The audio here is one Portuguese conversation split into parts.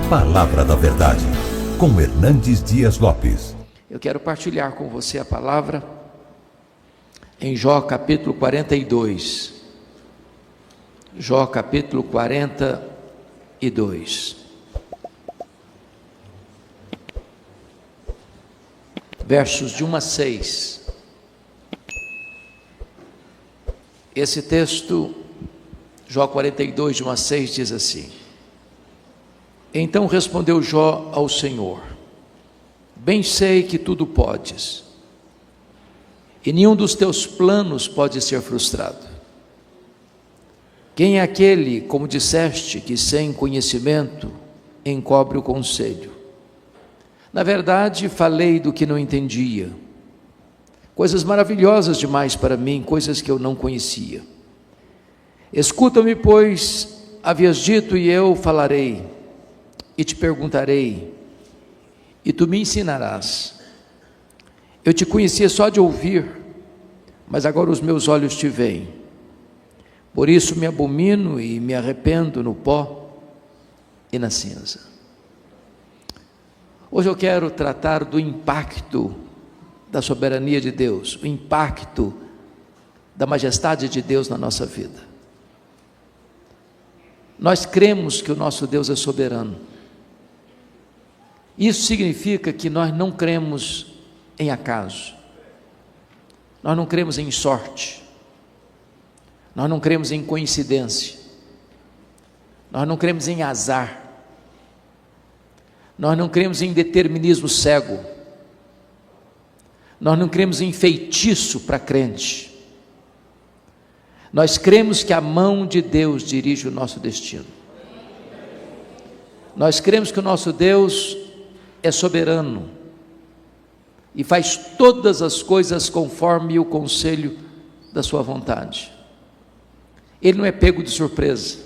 Palavra da Verdade, com Hernandes Dias Lopes. Eu quero partilhar com você a palavra em Jó capítulo 42. Jó capítulo 42. Versos de 1 a 6. Esse texto, Jó 42, de 1 a 6, diz assim: Então respondeu Jó ao Senhor: Bem sei que tudo podes, e nenhum dos teus planos pode ser frustrado. Quem é aquele, como disseste, que sem conhecimento encobre o conselho? Na verdade, falei do que não entendia, coisas maravilhosas demais para mim, coisas que eu não conhecia. Escuta-me, pois, havias dito, e eu falarei, e te perguntarei, e tu me ensinarás. Eu te conhecia só de ouvir, mas agora os meus olhos te veem. Por isso me abomino e me arrependo no pó e na cinza. Hoje eu quero tratar do impacto da soberania de Deus, o impacto da majestade de Deus na nossa vida. Nós cremos que o nosso Deus é soberano. Isso significa que nós não cremos em acaso, nós não cremos em sorte, nós não cremos em coincidência, nós não cremos em azar, nós não cremos em determinismo cego, nós não cremos em feitiço para crente. Nós cremos que a mão de Deus dirige o nosso destino. Nós cremos que o nosso Deus é soberano e faz todas as coisas conforme o conselho da sua vontade. Ele não é pego de surpresa,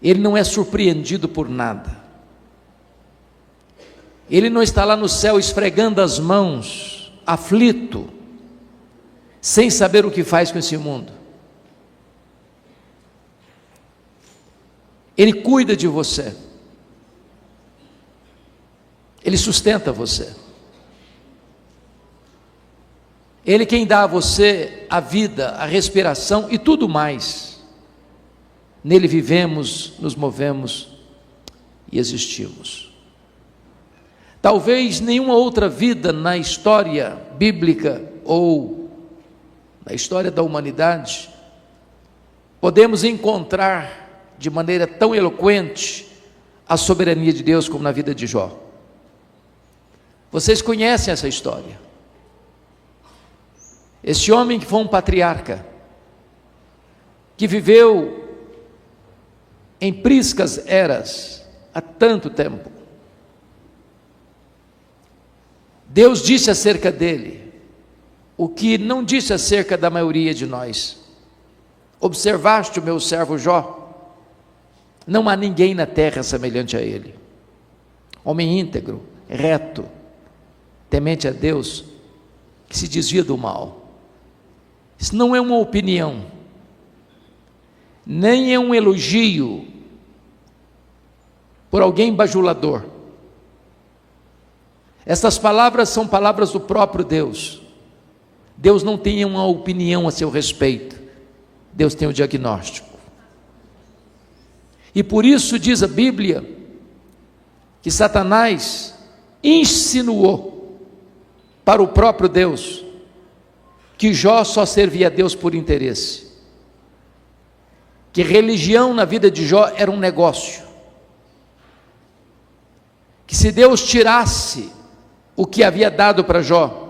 ele não é surpreendido por nada, ele não está lá no céu esfregando as mãos, aflito, sem saber o que faz com esse mundo. Ele cuida de você, ele sustenta você, ele quem dá a você a vida, a respiração e tudo mais. Nele vivemos, nos movemos e existimos. Talvez nenhuma outra vida na história bíblica ou na história da humanidade podemos encontrar de maneira tão eloquente a soberania de Deus como na vida de Jó. Vocês conhecem essa história. Esse homem que foi um patriarca, que viveu em priscas eras, há tanto tempo. Deus disse acerca dele o que não disse acerca da maioria de nós. Observaste o meu servo Jó? Não há ninguém na terra semelhante a ele. Homem íntegro, reto, temente a Deus, que se desvia do mal. Isso não é uma opinião, nem é um elogio por alguém bajulador. Essas palavras são palavras do próprio Deus. Deus não tem uma opinião a seu respeito, Deus tem o diagnóstico. E por isso diz a Bíblia que Satanás insinuou para o próprio Deus que Jó só servia a Deus por interesse, que religião na vida de Jó era um negócio, que se Deus tirasse o que havia dado para Jó,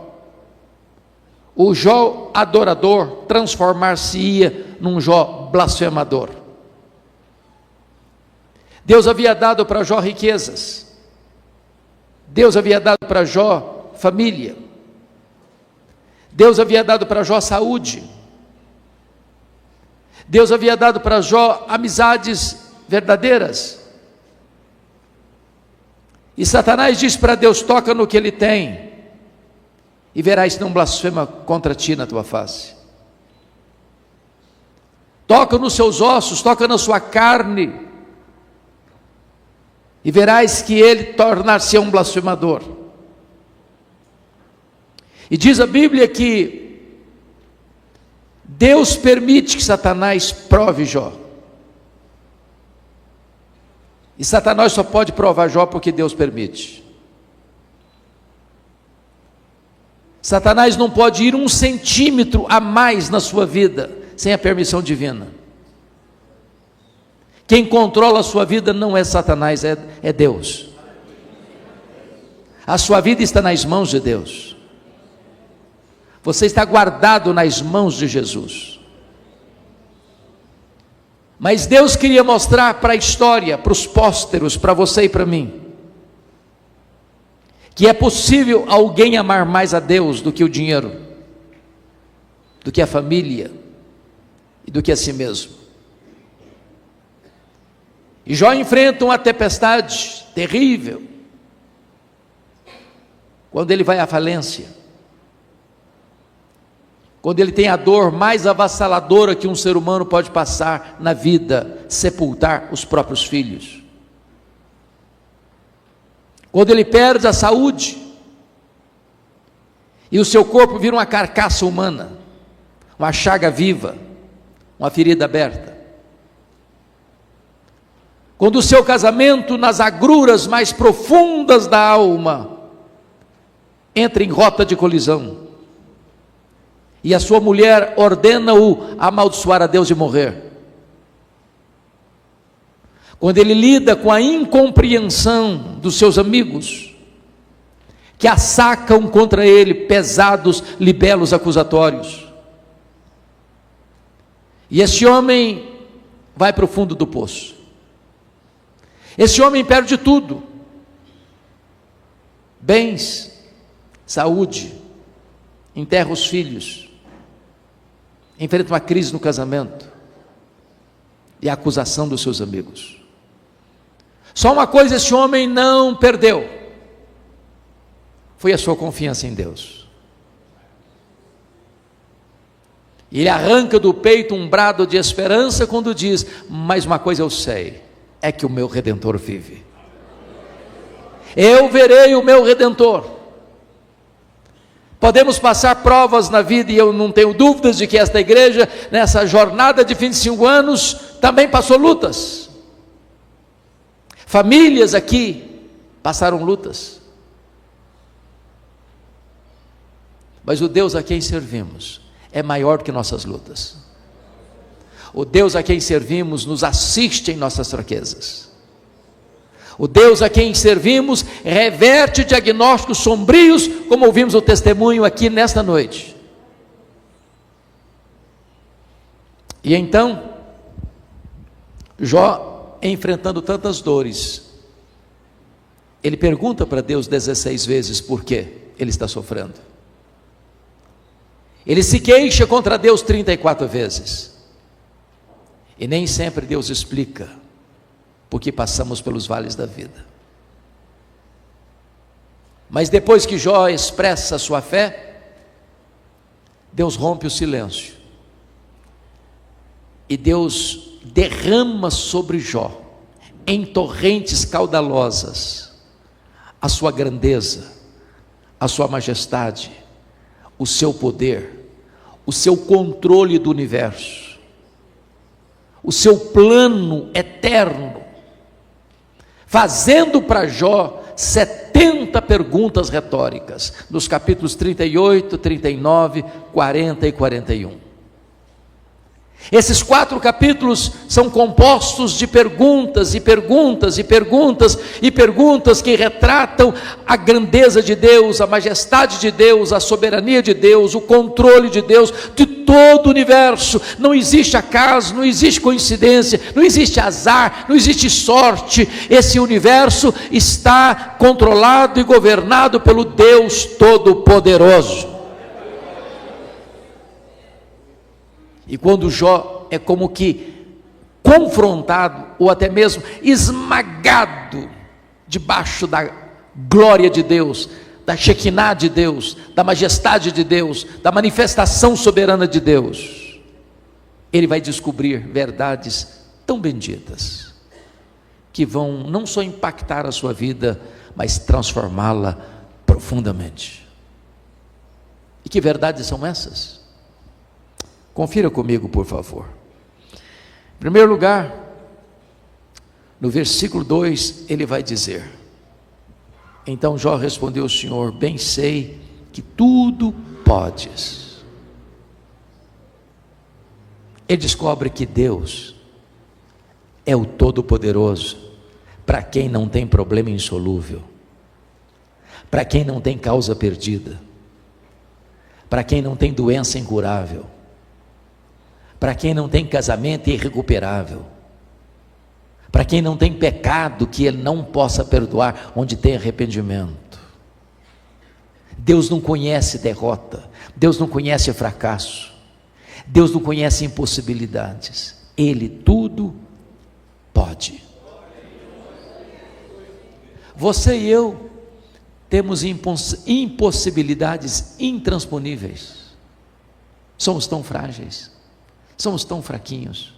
o Jó adorador transformar-se-ia num Jó blasfemador. Deus havia dado para Jó riquezas, Deus havia dado para Jó família, Deus havia dado para Jó saúde, Deus havia dado para Jó amizades verdadeiras. E Satanás diz para Deus: toca no que ele tem, e verás se não blasfema contra ti na tua face. Toca nos seus ossos, toca na sua carne, e verás que ele tornar-se um blasfemador. E diz a Bíblia que Deus permite que Satanás prove Jó. E Satanás só pode provar Jó porque Deus permite. Satanás não pode ir 1 centímetro a mais na sua vida sem a permissão divina. Quem controla a sua vida não é Satanás, é Deus. A sua vida está nas mãos de Deus. Você está guardado nas mãos de Jesus. Mas Deus queria mostrar para a história, para os pósteros, para você e para mim, que é possível alguém amar mais a Deus do que o dinheiro, do que a família e do que a si mesmo. E Jó enfrenta uma tempestade terrível, quando ele vai à falência, quando ele tem a dor mais avassaladora que um ser humano pode passar na vida, sepultar os próprios filhos. Quando ele perde a saúde, e o seu corpo vira uma carcaça humana, uma chaga viva, uma ferida aberta. Quando o seu casamento, nas agruras mais profundas da alma, entra em rota de colisão, e a sua mulher ordena-o amaldiçoar a Deus e morrer. Quando ele lida com a incompreensão dos seus amigos, que assacam contra ele pesados libelos acusatórios, e esse homem vai para o fundo do poço. Esse homem perde tudo: bens, saúde, enterra os filhos, enfrenta uma crise no casamento e a acusação dos seus amigos. Só uma coisa esse homem não perdeu: foi a sua confiança em Deus. E ele arranca do peito um brado de esperança quando diz: mas uma coisa eu sei, é que o meu Redentor vive. Eu verei o meu Redentor. Podemos passar provas na vida, e eu não tenho dúvidas de que esta igreja, nessa jornada de 25 anos, também passou lutas. Famílias aqui passaram lutas. Mas o Deus a quem servimos é maior do que nossas lutas. O Deus a quem servimos nos assiste em nossas fraquezas. O Deus a quem servimos reverte diagnósticos sombrios, como ouvimos o testemunho aqui nesta noite. E então, Jó, enfrentando tantas dores, ele pergunta para Deus 16 vezes por que ele está sofrendo. Ele se queixa contra Deus 34 vezes. E nem sempre Deus explica porque passamos pelos vales da vida. Mas depois que Jó expressa a sua fé, Deus rompe o silêncio. E Deus derrama sobre Jó, em torrentes caudalosas, a sua grandeza, a sua majestade, o seu poder, o seu controle do universo, o seu plano eterno, fazendo para Jó 70 perguntas retóricas, nos capítulos 38, 39, 40 e 41. Esses 4 capítulos são compostos de perguntas e perguntas e perguntas e perguntas que retratam a grandeza de Deus, a majestade de Deus, a soberania de Deus, o controle de Deus, de todo o universo. Não existe acaso, não existe coincidência, não existe azar, não existe sorte. Esse universo está controlado e governado pelo Deus Todo-Poderoso. E quando Jó é como que confrontado, ou até mesmo esmagado, debaixo da glória de Deus, da Shekinah de Deus, da majestade de Deus, da manifestação soberana de Deus, ele vai descobrir verdades tão benditas, que vão não só impactar a sua vida, mas transformá-la profundamente. E que verdades são essas? Confira comigo, por favor. Em primeiro lugar, no versículo 2, ele vai dizer: então Jó respondeu ao Senhor: bem sei que tudo podes. Ele descobre que Deus é o Todo-Poderoso, para quem não tem problema insolúvel, para quem não tem causa perdida, para quem não tem doença incurável, para quem não tem casamento irrecuperável, para quem não tem pecado que Ele não possa perdoar, onde tem arrependimento. Deus não conhece derrota, Deus não conhece fracasso, Deus não conhece impossibilidades, Ele tudo pode. Você e eu temos impossibilidades intransponíveis, somos tão frágeis, somos tão fraquinhos,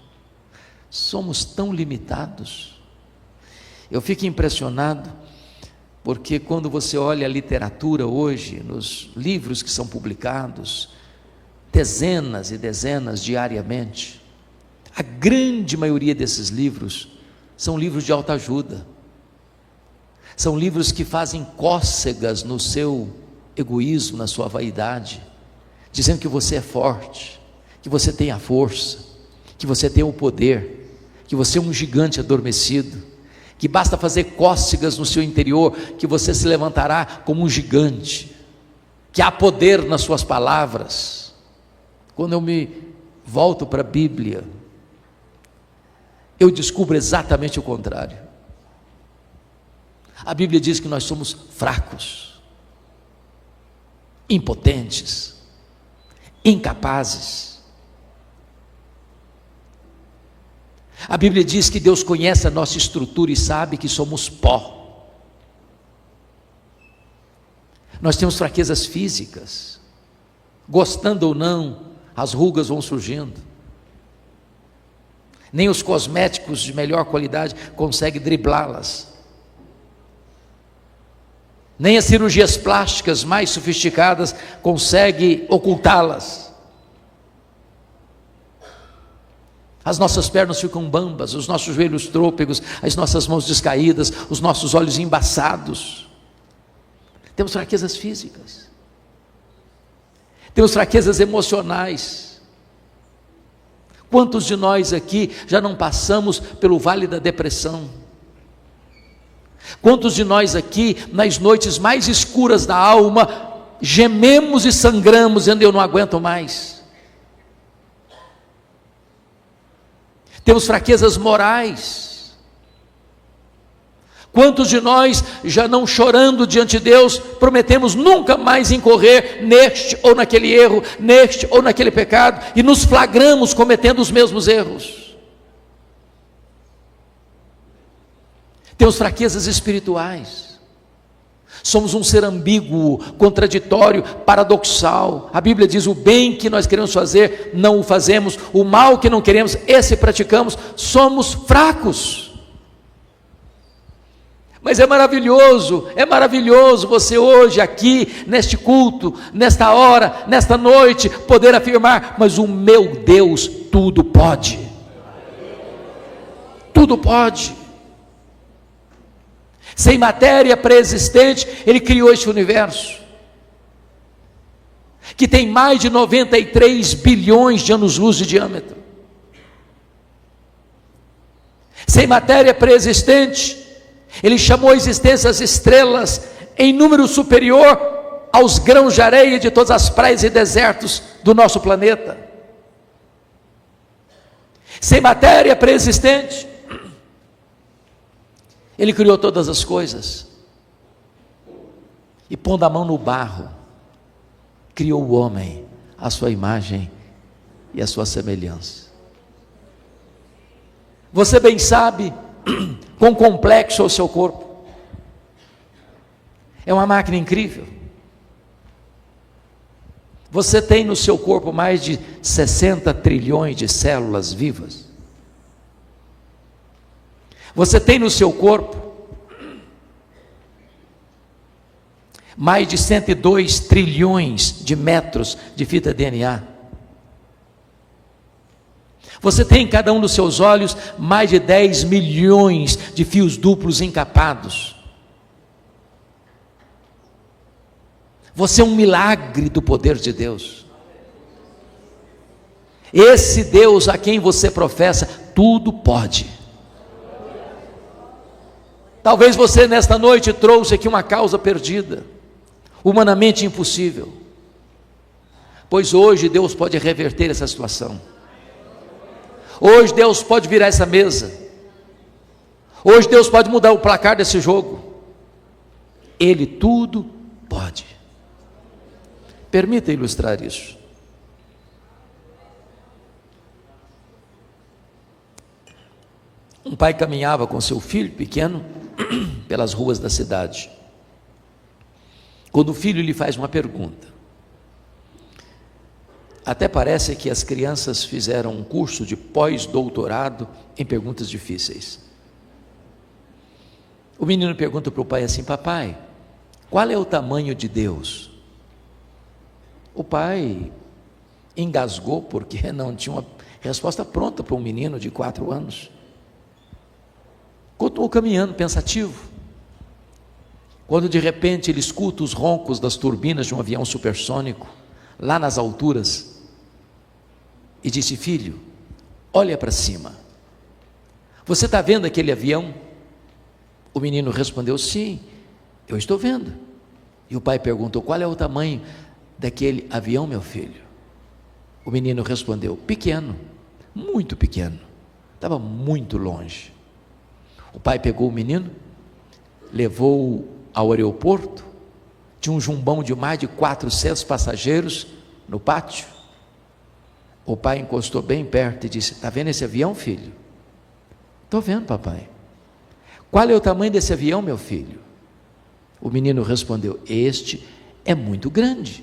somos tão limitados. Eu fico impressionado, porque quando você olha a literatura hoje, nos livros que são publicados, dezenas e dezenas diariamente, a grande maioria desses livros são livros de autoajuda, são livros que fazem cócegas no seu egoísmo, na sua vaidade, dizendo que você é forte, que você tem a força, que você tem o poder, que você é um gigante adormecido, que basta fazer cócegas no seu interior, que você se levantará como um gigante, que há poder nas suas palavras. Quando eu me volto para a Bíblia, eu descubro exatamente o contrário. A Bíblia diz que nós somos fracos, impotentes, incapazes. A Bíblia diz que Deus conhece a nossa estrutura e sabe que somos pó. Nós temos fraquezas físicas, gostando ou não, as rugas vão surgindo. Nem os cosméticos de melhor qualidade conseguem driblá-las. Nem as cirurgias plásticas mais sofisticadas conseguem ocultá-las. As nossas pernas ficam bambas, os nossos joelhos trôpegos, as nossas mãos descaídas, os nossos olhos embaçados. Temos fraquezas físicas, temos fraquezas emocionais. Quantos de nós aqui já não passamos pelo vale da depressão? Quantos de nós aqui, nas noites mais escuras da alma, gememos e sangramos, dizendo: eu não aguento mais? Temos fraquezas morais. Quantos de nós, já não chorando diante de Deus, prometemos nunca mais incorrer neste ou naquele erro, neste ou naquele pecado, e nos flagramos cometendo os mesmos erros? Temos fraquezas espirituais. Somos um ser ambíguo, contraditório, paradoxal. A Bíblia diz: o bem que nós queremos fazer, não o fazemos, o mal que não queremos, esse praticamos. Somos fracos. Mas é maravilhoso você hoje aqui, neste culto, nesta hora, nesta noite, poder afirmar: mas o meu Deus tudo pode. Tudo pode. Sem matéria pré-existente, Ele criou este universo, que tem mais de 93 bilhões de anos-luz de diâmetro. Sem matéria pré-existente, Ele chamou a existência as estrelas em número superior aos grãos de areia de todas as praias e desertos do nosso planeta. Sem matéria pré-existente, Ele criou todas as coisas, e pondo a mão no barro, criou o homem à sua imagem e à sua semelhança. Você bem sabe quão complexo é o seu corpo. É uma máquina incrível. Você tem no seu corpo mais de 60 trilhões de células vivas. Você tem no seu corpo mais de 102 trilhões de metros de fita DNA. Você tem em cada um dos seus olhos mais de 10 milhões de fios duplos encapados. Você é um milagre do poder de Deus. Esse Deus a quem você professa, tudo pode. Talvez você nesta noite trouxe aqui uma causa perdida, humanamente impossível, pois hoje Deus pode reverter essa situação. Hoje Deus pode virar essa mesa. Hoje Deus pode mudar o placar desse jogo. Ele tudo pode. Permita ilustrar isso. Um pai caminhava com seu filho pequeno pelas ruas da cidade, quando o filho lhe faz uma pergunta. Até parece que as crianças fizeram um curso de pós-doutorado em perguntas difíceis. O menino pergunta para o pai assim: papai, qual é o tamanho de Deus? O pai engasgou porque não tinha uma resposta pronta para um menino de 4 anos. Continuou caminhando pensativo, quando de repente ele escuta os roncos das turbinas de um avião supersônico lá nas alturas, e disse: filho, olha para cima, você está vendo aquele avião? O menino respondeu: sim, eu estou vendo. E o pai perguntou: qual é o tamanho daquele avião, meu filho? O menino respondeu: pequeno, muito pequeno, estava muito longe. O pai pegou o menino, levou-o ao aeroporto, tinha um jumbão de mais de 400 passageiros no pátio. O pai encostou bem perto e disse: está vendo esse avião, filho? Estou vendo, papai. Qual é o tamanho desse avião, meu filho? O menino respondeu: este é muito grande.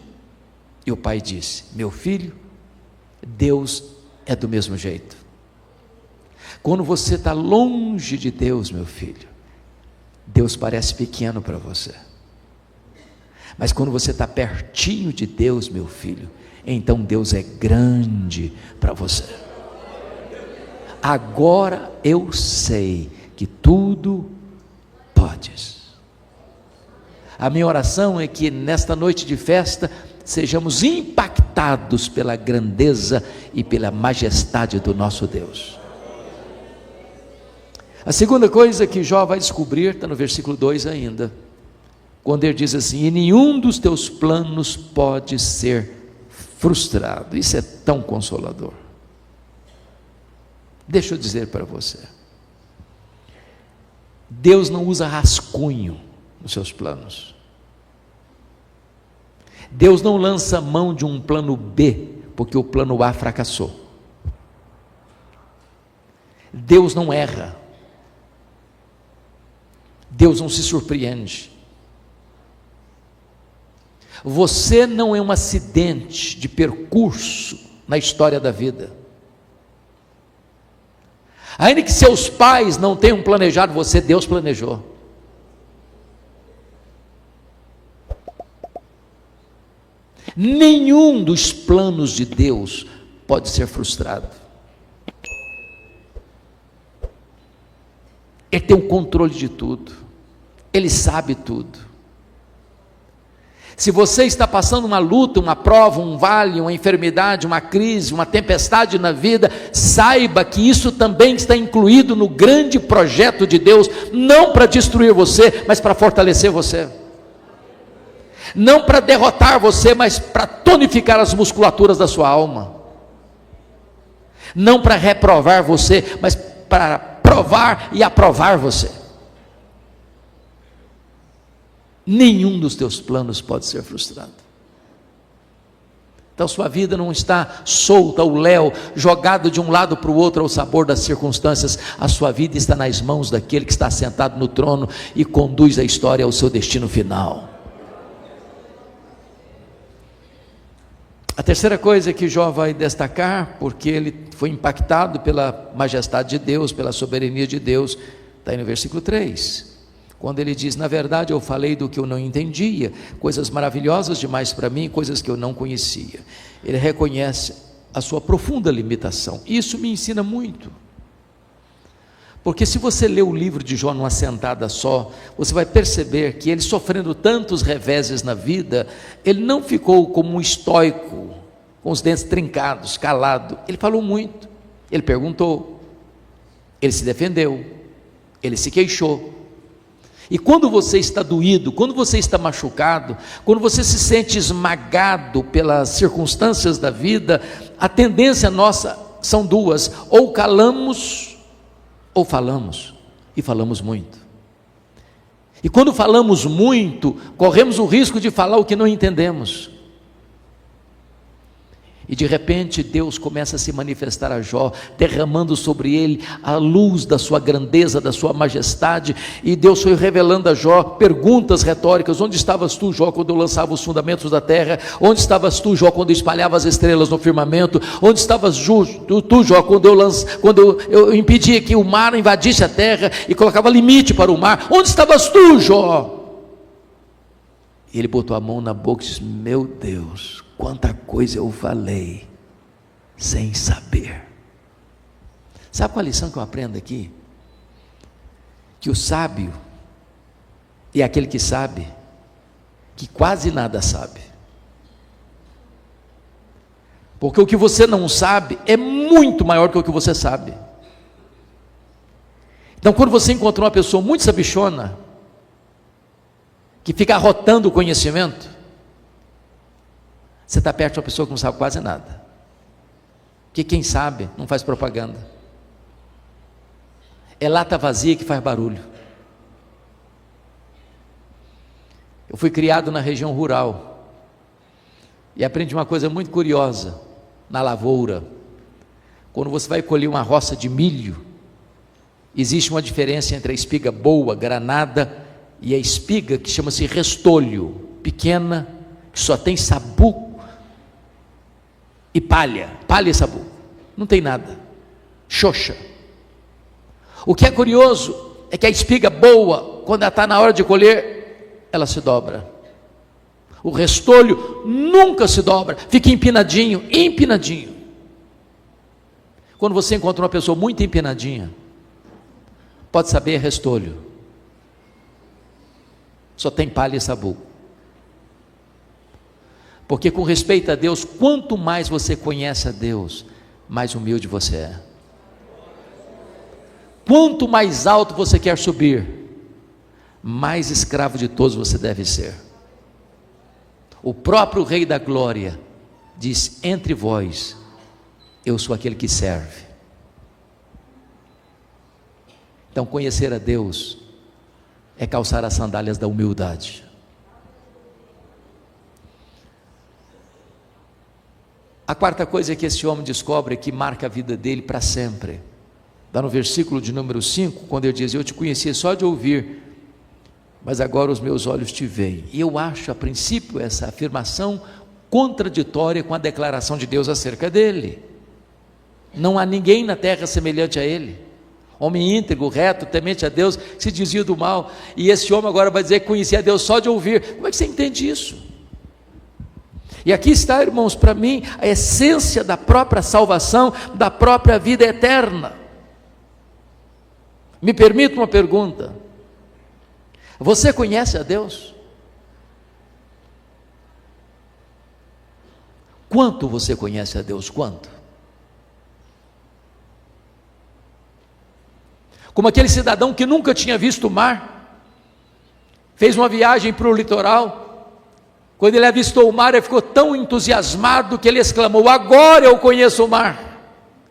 E o pai disse: meu filho, Deus é do mesmo jeito. Quando você está longe de Deus, meu filho, Deus parece pequeno para você. Mas quando você está pertinho de Deus, meu filho, então Deus é grande para você. Agora eu sei que tudo podes. A minha oração é que nesta noite de festa sejamos impactados pela grandeza e pela majestade do nosso Deus. A segunda coisa que Jó vai descobrir está no versículo 2 ainda, quando ele diz assim: e nenhum dos teus planos pode ser frustrado. Isso é tão consolador. Deixa eu dizer para você, Deus não usa rascunho nos seus planos. Deus não lança mão de um plano B porque o plano A fracassou. Deus não erra. Deus não se surpreende. Você não é um acidente de percurso na história da vida. Ainda que seus pais não tenham planejado você, Deus planejou. Nenhum dos planos de Deus pode ser frustrado. Ele tem o controle de tudo. Ele sabe tudo. Se você está passando uma luta, uma prova, um vale, uma enfermidade, uma crise, uma tempestade na vida, saiba que isso também está incluído no grande projeto de Deus, não para destruir você, mas para fortalecer você. Não para derrotar você, mas para tonificar as musculaturas da sua alma. Não para reprovar você, mas para provar e aprovar você. Nenhum dos teus planos pode ser frustrado. Então sua vida não está solta ao léu, jogado de um lado para o outro ao sabor das circunstâncias. A sua vida está nas mãos daquele que está sentado no trono e conduz a história ao seu destino final. A terceira coisa que Jó vai destacar, porque ele foi impactado pela majestade de Deus, pela soberania de Deus, Está aí no versículo 3, quando ele diz: na verdade eu falei do que eu não entendia, coisas maravilhosas demais para mim, coisas que eu não conhecia. Ele reconhece a sua profunda limitação. Isso me ensina muito, porque se você ler o livro de Jó numa sentada só, você vai perceber que ele, sofrendo tantos reveses na vida, ele não ficou como um estoico, com os dentes trincados, calado. Ele falou muito, ele perguntou, ele se defendeu, ele se queixou. E quando você está doído, quando você está machucado, quando você se sente esmagado pelas circunstâncias da vida, a tendência nossa são duas: ou calamos ou falamos, e falamos muito. E quando falamos muito, corremos o risco de falar o que não entendemos. E de repente Deus começa a se manifestar a Jó, derramando sobre ele a luz da sua grandeza, da sua majestade. E Deus foi revelando a Jó perguntas retóricas: onde estavas tu, Jó, quando eu lançava os fundamentos da terra? Onde estavas tu, Jó, quando eu espalhava as estrelas no firmamento? Onde estavas tu, Jó, quando eu impedia que o mar invadisse a terra e colocava limite para o mar? Onde estavas tu, Jó? E ele botou a mão na boca e disse: meu Deus, quanta coisa eu falei sem saber. Sabe qual a lição que eu aprendo aqui? Que o sábio é aquele que sabe que quase nada sabe. Porque o que você não sabe é muito maior que o que você sabe. Então, quando você encontra uma pessoa muito sabichona, que fica arrotando o conhecimento, você está perto de uma pessoa que não sabe quase nada. Porque quem sabe não faz propaganda. É lata vazia que faz barulho. Eu fui criado na região rural e aprendi uma coisa muito curiosa na lavoura. Quando você vai colher uma roça de milho, existe uma diferença entre a espiga boa, granada, e a espiga que chama-se restolho, pequena, que só tem sabugo e palha e sabugo, não tem nada, xoxa. O que é curioso é que a espiga boa, quando ela está na hora de colher, ela se dobra. O restolho nunca se dobra, fica empinadinho. Quando você encontra uma pessoa muito empinadinha, pode saber, é restolho, só tem palha e sabugo. Porque, com respeito a Deus, quanto mais você conhece a Deus, mais humilde você é. Quanto mais alto você quer subir, mais escravo de todos você deve ser. O próprio Rei da Glória diz: entre vós, eu sou aquele que serve. Então, conhecer a Deus é calçar as sandálias da humildade. A quarta coisa que esse homem descobre, que marca a vida dele para sempre, está no versículo de número 5, quando ele diz: eu te conhecia só de ouvir, mas agora os meus olhos te veem. E eu acho, a princípio, essa afirmação contraditória com a declaração de Deus acerca dele. Não há ninguém na terra semelhante a ele, homem íntegro, reto, temente a Deus, que se desvia do mal. E esse homem agora vai dizer que conhecia a Deus só de ouvir. Como é que você entende isso? E aqui está, irmãos, para mim, a essência da própria salvação, da própria vida eterna. Me permita uma pergunta: você conhece a Deus? Quanto você conhece a Deus? Quanto? Como aquele cidadão que nunca tinha visto o mar, fez uma viagem para o litoral, quando ele avistou o mar, ele ficou tão entusiasmado que ele exclamou: agora eu conheço o mar.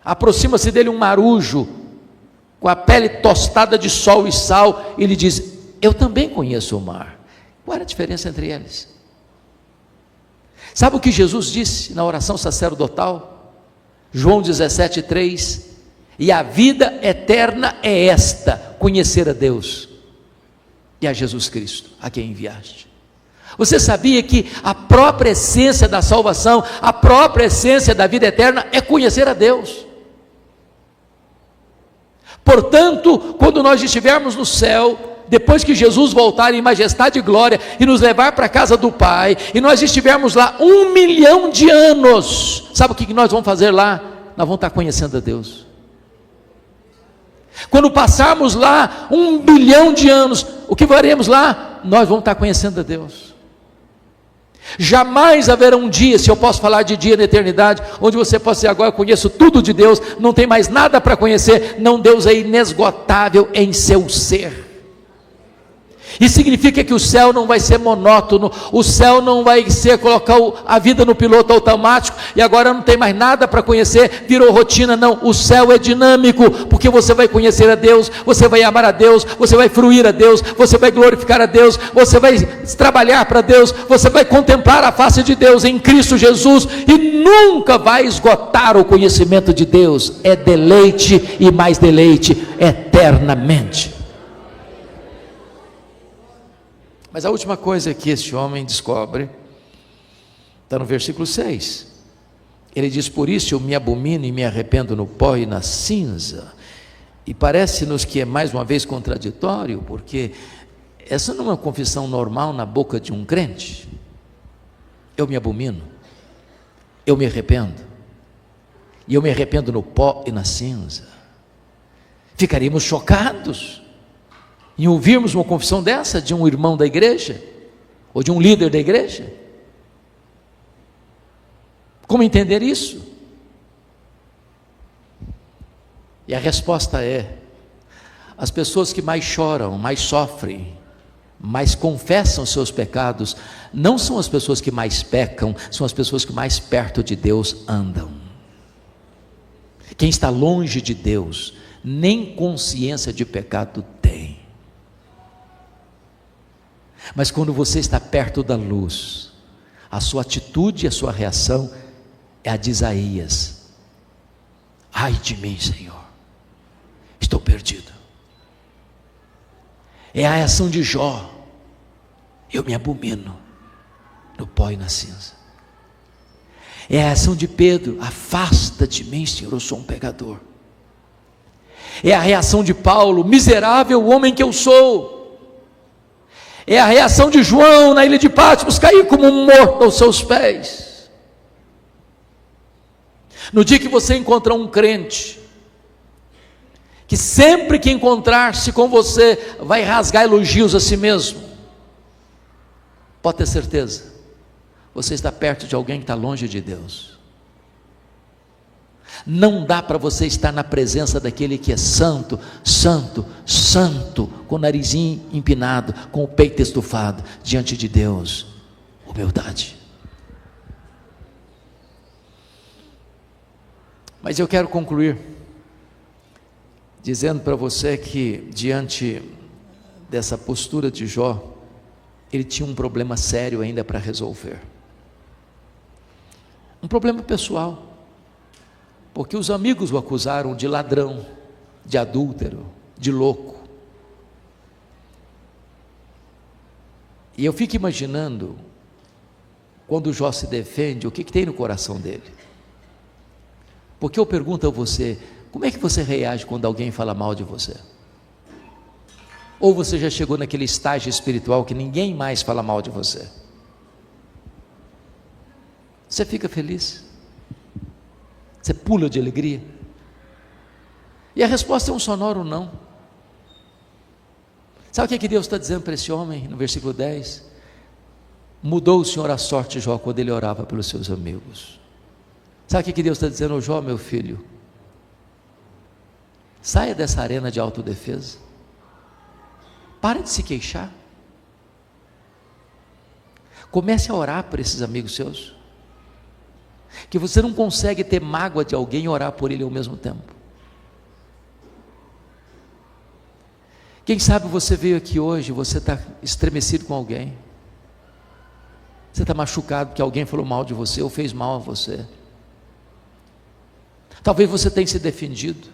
Aproxima-se dele um marujo, com a pele tostada de sol e sal, e ele diz: eu também conheço o mar. Qual era a diferença entre eles? Sabe o que Jesus disse na oração sacerdotal? João 17:3: e a vida eterna é esta, conhecer a Deus e a Jesus Cristo, a quem enviaste. Você sabia que a própria essência da salvação, a própria essência da vida eterna é conhecer a Deus? Portanto, quando nós estivermos no céu, depois que Jesus voltar em majestade e glória e nos levar para a casa do Pai, e nós estivermos lá 1 milhão de anos, sabe o que nós vamos fazer lá? Nós vamos estar conhecendo a Deus. Quando passarmos lá 1 bilhão de anos, o que faremos lá? Nós vamos estar conhecendo a Deus. Jamais haverá um dia, se eu posso falar de dia na eternidade, onde você possa dizer, agora eu conheço tudo de Deus, não tem mais nada para conhecer. Não, Deus é inesgotável em seu ser. Isso significa que o céu não vai ser monótono, o céu não vai ser colocar a vida no piloto automático, e agora não tem mais nada para conhecer, virou rotina. Não, o céu é dinâmico, porque você vai conhecer a Deus, você vai amar a Deus, você vai fruir a Deus, você vai glorificar a Deus, você vai trabalhar para Deus, você vai contemplar a face de Deus em Cristo Jesus, e nunca vai esgotar o conhecimento de Deus. É deleite e mais deleite eternamente. Mas a última coisa que este homem descobre está no versículo 6. Ele diz: por isso eu me abomino e me arrependo no pó e na cinza. E parece-nos que é mais uma vez contraditório, porque essa não é uma confissão normal na boca de um crente. Eu me abomino, eu me arrependo, e eu me arrependo no pó e na cinza. Ficaríamos chocados em ouvirmos uma confissão dessa de um irmão da igreja, ou de um líder da igreja. Como entender isso? E a resposta é: as pessoas que mais choram, mais sofrem, mais confessam seus pecados, não são as pessoas que mais pecam, são as pessoas que mais perto de Deus andam. Quem está longe de Deus, nem consciência de pecado tem. Mas quando você está perto da luz, a sua atitude e a sua reação é a de Isaías: ai de mim, Senhor, estou perdido. É a reação de Jó: eu me abomino no pó e na cinza. É a reação de Pedro: afasta de mim, Senhor, eu sou um pecador. É a reação de Paulo: miserável homem que eu sou. É a reação de João na ilha de Patmos: cair como um morto aos seus pés. No dia que você encontrar um crente, que sempre que encontrar-se com você, vai rasgar elogios a si mesmo, pode ter certeza, você está perto de alguém que está longe de Deus. Não dá para você estar na presença daquele que é santo, santo, santo, com o narizinho empinado, com o peito estufado, diante de Deus. Humildade. Mas eu quero concluir dizendo para você que, diante dessa postura de Jó, ele tinha um problema sério ainda para resolver. Um problema pessoal. Porque os amigos o acusaram de ladrão, de adúltero, de louco. E eu fico imaginando, quando Jó se defende, o que tem no coração dele. Porque eu pergunto a você: como é que você reage quando alguém fala mal de você? Ou você já chegou naquele estágio espiritual que ninguém mais fala mal de você? Você fica feliz? Você pula de alegria? E a resposta é um sonoro não. Sabe o que Deus está dizendo para esse homem no versículo 10? Mudou o Senhor a sorte de Jó quando ele orava pelos seus amigos. Sabe o que Deus está dizendo ao Jó: meu filho, saia dessa arena de autodefesa, pare de se queixar, comece a orar por esses amigos seus, que você não consegue ter mágoa de alguém e orar por ele ao mesmo tempo. Quem sabe você veio aqui hoje, você está estremecido com alguém, você está machucado porque alguém falou mal de você ou fez mal a você. Talvez você tenha se defendido,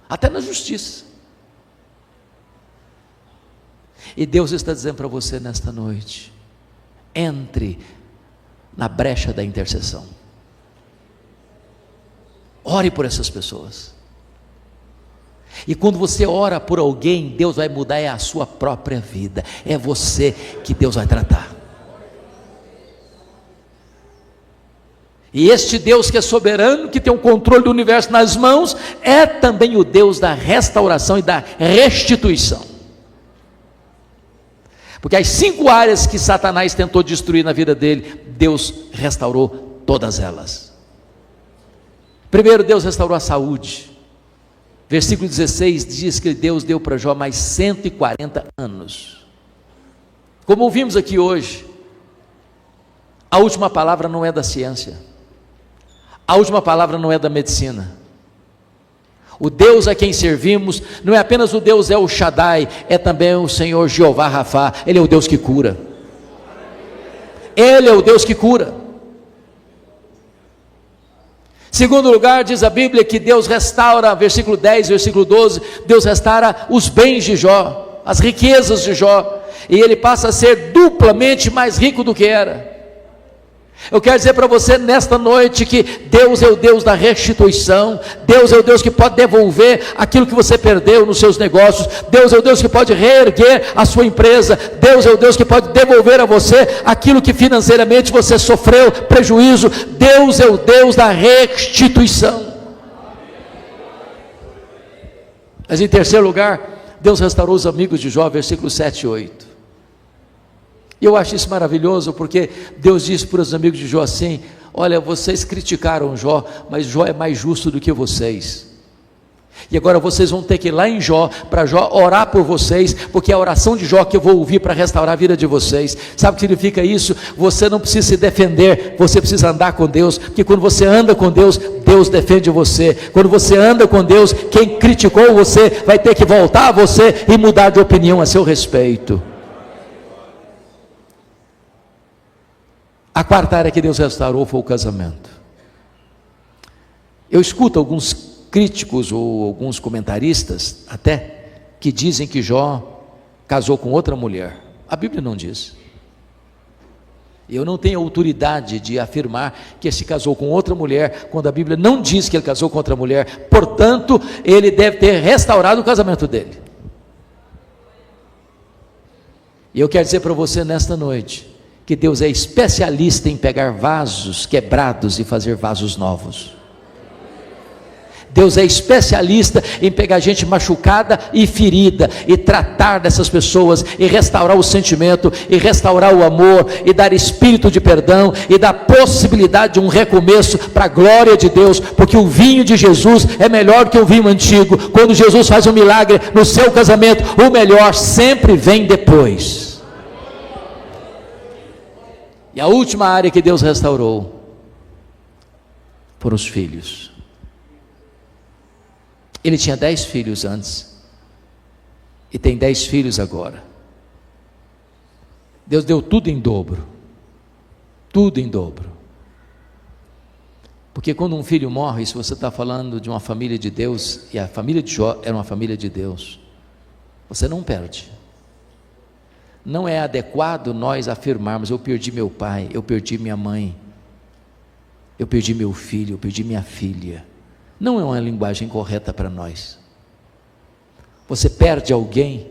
até na justiça, e Deus está dizendo para você nesta noite: entre na brecha da intercessão, ore por essas pessoas, E quando você ora por alguém, Deus vai mudar a sua própria vida. É você que Deus vai tratar. E este Deus que é soberano, que tem o controle do universo nas mãos, é também o Deus da restauração e da restituição. Porque as 5 áreas que Satanás tentou destruir na vida dele, Deus restaurou todas elas. Primeiro, Deus restaurou a saúde. Versículo 16 diz que Deus deu para Jó mais 140 anos. Como ouvimos aqui hoje, a última palavra não é da ciência, a última palavra não é da medicina. O Deus a quem servimos não é apenas o Deus El Shaddai, é também o Senhor Jeová Rafá. Ele é o Deus que cura. Ele é o Deus que cura. Segundo lugar, diz a Bíblia que Deus restaura, versículo 10, versículo 12, Deus restaura os bens de Jó, as riquezas de Jó, e ele passa a ser duplamente mais rico do que era. Eu quero dizer para você nesta noite que Deus é o Deus da restituição, Deus é o Deus que pode devolver aquilo que você perdeu nos seus negócios, Deus é o Deus que pode reerguer a sua empresa, Deus é o Deus que pode devolver a você aquilo que financeiramente você sofreu prejuízo. Deus é o Deus da restituição. Mas em terceiro lugar, Deus restaurou os amigos de Jó, versículos 7 e 8. E eu acho isso maravilhoso, porque Deus disse para os amigos de Jó assim: olha, vocês criticaram Jó, mas Jó é mais justo do que vocês, e agora vocês vão ter que ir lá em Jó, para Jó orar por vocês, porque é a oração de Jó que eu vou ouvir para restaurar a vida de vocês. Sabe o que significa isso? Você não precisa se defender, você precisa andar com Deus, porque quando você anda com Deus, Deus defende você. Quando você anda com Deus, quem criticou você vai ter que voltar a você e mudar de opinião a seu respeito. A quarta área que Deus restaurou foi o casamento. Eu escuto alguns críticos ou alguns comentaristas até que dizem que Jó casou com outra mulher. A Bíblia não diz. Eu não tenho autoridade de afirmar que ele se casou com outra mulher, quando a Bíblia não diz que ele casou com outra mulher. Portanto, ele deve ter restaurado o casamento dele. E eu quero dizer para você nesta noite que Deus é especialista em pegar vasos quebrados e fazer vasos novos. Deus é especialista em pegar gente machucada e ferida e tratar dessas pessoas e restaurar o sentimento e restaurar o amor e dar espírito de perdão e dar possibilidade de um recomeço para a glória de Deus, porque o vinho de Jesus é melhor que o vinho antigo. Quando Jesus faz um milagre no seu casamento, o melhor sempre vem depois. E a última área que Deus restaurou foram os filhos. Ele tinha 10 filhos antes e tem 10 filhos agora. Deus deu tudo em dobro, tudo em dobro. Porque quando um filho morre, se você está falando de uma família de Deus, e a família de Jó era uma família de Deus, você não perde. Não é adequado nós afirmarmos: eu perdi meu pai, eu perdi minha mãe, eu perdi meu filho, eu perdi minha filha. Não é uma linguagem correta para nós. Você perde alguém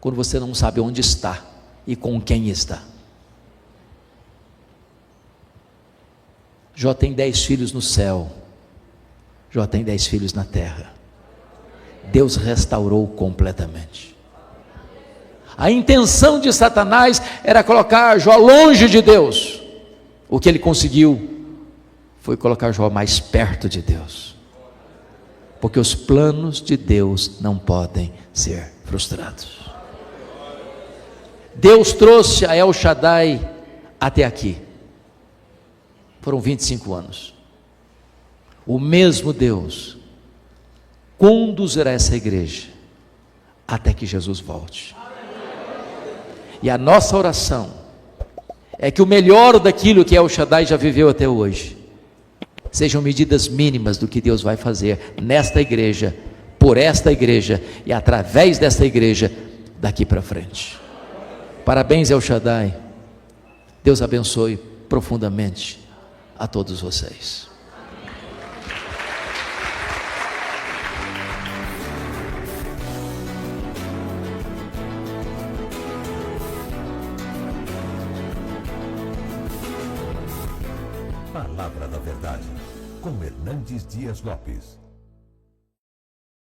quando você não sabe onde está e com quem está. Jó tem 10 filhos no céu, Jó tem 10 filhos na terra. Deus restaurou completamente. A intenção de Satanás era colocar Jó longe de Deus. O que ele conseguiu foi colocar Jó mais perto de Deus, porque os planos de Deus não podem ser frustrados. Deus trouxe a El Shaddai até aqui, foram 25 anos. O mesmo Deus conduzirá essa igreja até que Jesus volte. E a nossa oração é que o melhor daquilo que El Shaddai já viveu até hoje sejam medidas mínimas do que Deus vai fazer nesta igreja, por esta igreja e através desta igreja daqui para frente. Parabéns, El Shaddai. Deus abençoe profundamente a todos vocês. Palavra da Verdade, com Hernandes Dias Lopes.